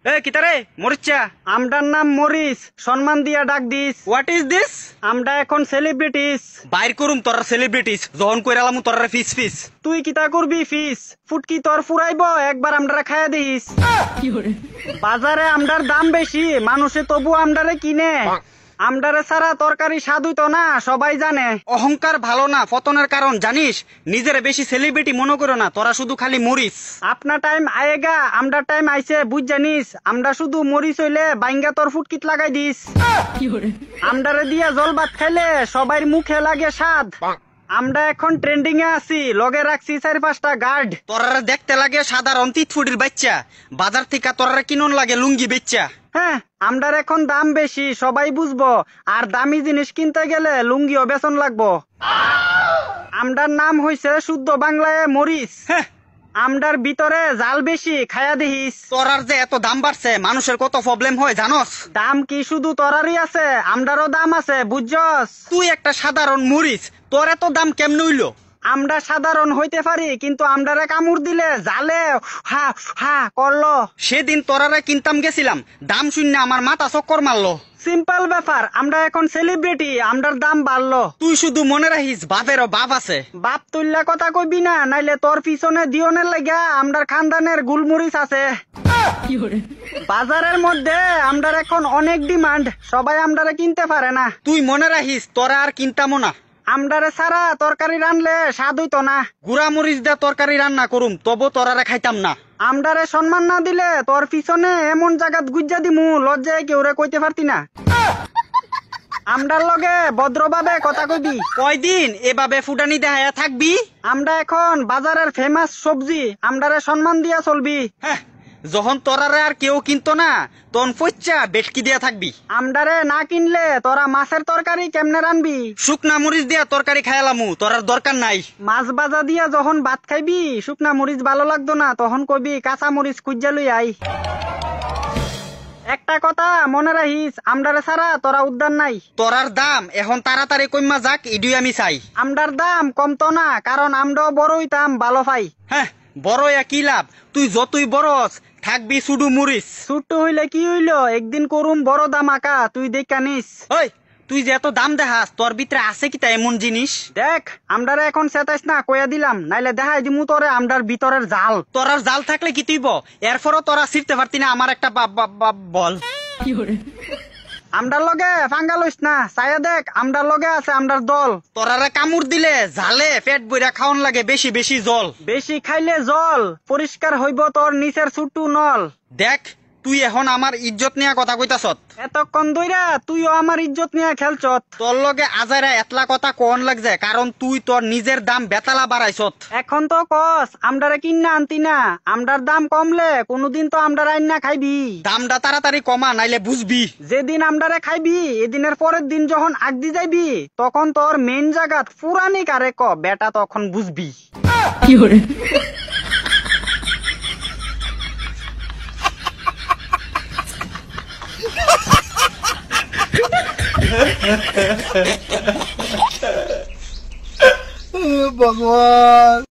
এ কিতারে মরিচা আমটার নাম মরিস, সম্মান দিয়া ডাক দিস। What is this? আমরা এখন সেলিব্রিটিস। বাইর করুম তোরা সেলিব্রিটিস যখন কইরালামু তোরা ফিস ফিস। তুই কিতা করবি ফিস? ফুটকি তোর ফুরাইব, একবার আমডারে খাইয়া দিস। বাজারে আমডার দাম বেশি, মানুষে তবু আমডারে কিনে। আমডারে ছাড়া তরকারি স্বাদ হইতো না, সবাই জানে। অহংকার ভালো না, পতনের কারণ জানিস। নিজের বেশি সেলিব্রিটি মনে করো না, তোরা শুধু খালি মরিস। আপনার টাইম আয়েগা, আমডার টাইম আইছে, বুঝ জানিস। আমরা শুধু মরিস হইলে বাইঙ্গা তোর ফুটকিত লাগাই দিস। আমডারে দিয়া জল ভাত খাইলে সবাই মুখে লাগে স্বাদ। আমরা এখন ট্রেন্ডিং এ আছি, লগে রাখছি 4-5টা গার্ড। তোরা দেখতে লাগে সাধারণ তিতফুটির বাচ্চা, বাজার থেকে তোরা কিনন লাগে লুঙ্গি বেচ্চা। হ্যাঁ, আমরার এখন দাম বেশি, সবাই বুঝবো। আর দামি জিনিস কিনতে গেলে লুঙ্গিও বেতন লাগবো। আমরার নাম হইছে শুদ্ধ বাংলায় মরিস। হ্যাঁ, আমরার ভিতরে জাল বেশি, খায়া দেখিস। তোরার যে এত দাম বাড়ছে, মানুষের কত প্রবলেম হয় জানস? দাম কি শুধু তোরারই আছে? আমরারও দাম আছে, বুঝছস? তুই একটা সাধারণ মরিস, তোর এত দাম কেমনে হইলো? আমরা সাধারণ হইতে পারি, কিন্তু আমরারে কামড় দিলে জালে হা হা করলো। সেদিন তোরারে কিনতাম গেছিলাম, দাম শূন্য আমার মাথা চক্কর মারলো। সিম্পল ব্যাপার, আমরা এখন সেলিব্রিটি, আমরার দাম বাড়লো। তুই শুধু মনে রাখিস বাপেরও বাপ আছে। বাপ তুল্লা কথা কইবি না, নাইলে তোর পিছনে দিওনের লাগা আমরার খানদানের গুলমরিচ আছে। বাজারের মধ্যে আমরার এখন অনেক ডিমান্ড, সবাই আমরারে কিনতে পারে না। তুই মনে রাখিস তোরা আর কিনতামও না। আমরারে ছাড়া তরকারি রানলে স্বাদ হইতো না। গুড়া মরিচ দিয়ে তরকারি রান্না করুম, তবু তোরারে খাইতাম না। আমরারে সম্মান না দিলে তোর পিছনে এমন জায়গাত গুজ্জা দিমু, লজ্জায় কেউ রে কইতে পারতি না। আমরার লগে ভদ্রভাবে কথা কইবি। কয়দিন এভাবে ফুটানি দেখায়া থাকবি? আমরা এখন বাজারের ফেমাস সবজি, আমরারে সম্মান দিয়া চলবি। হ্যাঁ, যখন তোরারে আর কেউ কিনতো না, তখন পচ্চা বেটকি দিয়া থাকবি। আমরারে না কিনলে তোরা মাছের তরকারি কেমনে রানবি? শুকনা মরিচ দিয়া তরকারি খাইলামু, তোরার দরকার নাই। মাছ ভাজা দিয়া যখন ভাত খাইবি, শুকনা মরিচ ভালো লাগতো না, তখন কইবি কাঁচা মরিচ খুঁজা লই আই। একটা কথা মনে রাখিস, আমরারে ছাড়া তোরা উদ্ধার নাই। তোরার দাম এখন তাড়াতাড়ি কইমা যাক, ইডুই আমি চাই। আমরার দাম কমতো না, কারণ আমরাও বড় হইতাম ভালো পাই। হ্যাঁ, বড় কি লাভ? তুই যতই বড়স থাকবি শুধু মরিচ। ছোট্ট হইলে কি হইলো, একদিন করুম বড় দাম আঁকা, তুই দেখা নিস। ওই, তুই যে এত দাম দেখাস, তোর ভিতরে আছে কি তা এমন জিনিস? দেখ, আমরারে এখন চেতাইস না, কইয়া দিলাম, নাইলে দেখাই দিমু তোরে আমরার ভিতরের জাল। তোরার জাল থাকলে কি তুইব? এরপরও তোরা ছিড়তে পারতি না আমার একটা বল। আমরার লগে ফাঙ্গা লইস না, চাইয়া দেখ, আমরার লগে আছে আমরার দল। তোরারে কামড় দিলে জালে পেট বইরা খাওন লাগে বেশি বেশি জল। বেশি খাইলে জল পরিষ্কার হইব তোর নিচের ছুট্টু নল। দেখ, তুই এখন আমার ইজ্জত নিয়ে কথা কইতাছত। এতক্ষণ ধইরা তুইও আমার ইজ্জত নিয়ে খেলছত। তোর লগে আজাইরা এতলা কথা কোন লাগছে, কারণ তুই তোর নিজের দাম বেতালা বাড়াইছত। এখন তো কস আমরারে কিন্না আনতি না, আমরার দাম কমলে কোনদিন তো আমরার আইনা খাইবি। দামটা তাড়াতাড়ি কমা, নাইলে বুঝবি। যেদিন আমরারে খাইবি, এদিনের পরের দিন যখন আগদি যাইবি, তখন তোর মেন জায়গাত পুরানি কারে ক বেটা, তখন বুঝবি। भगवान।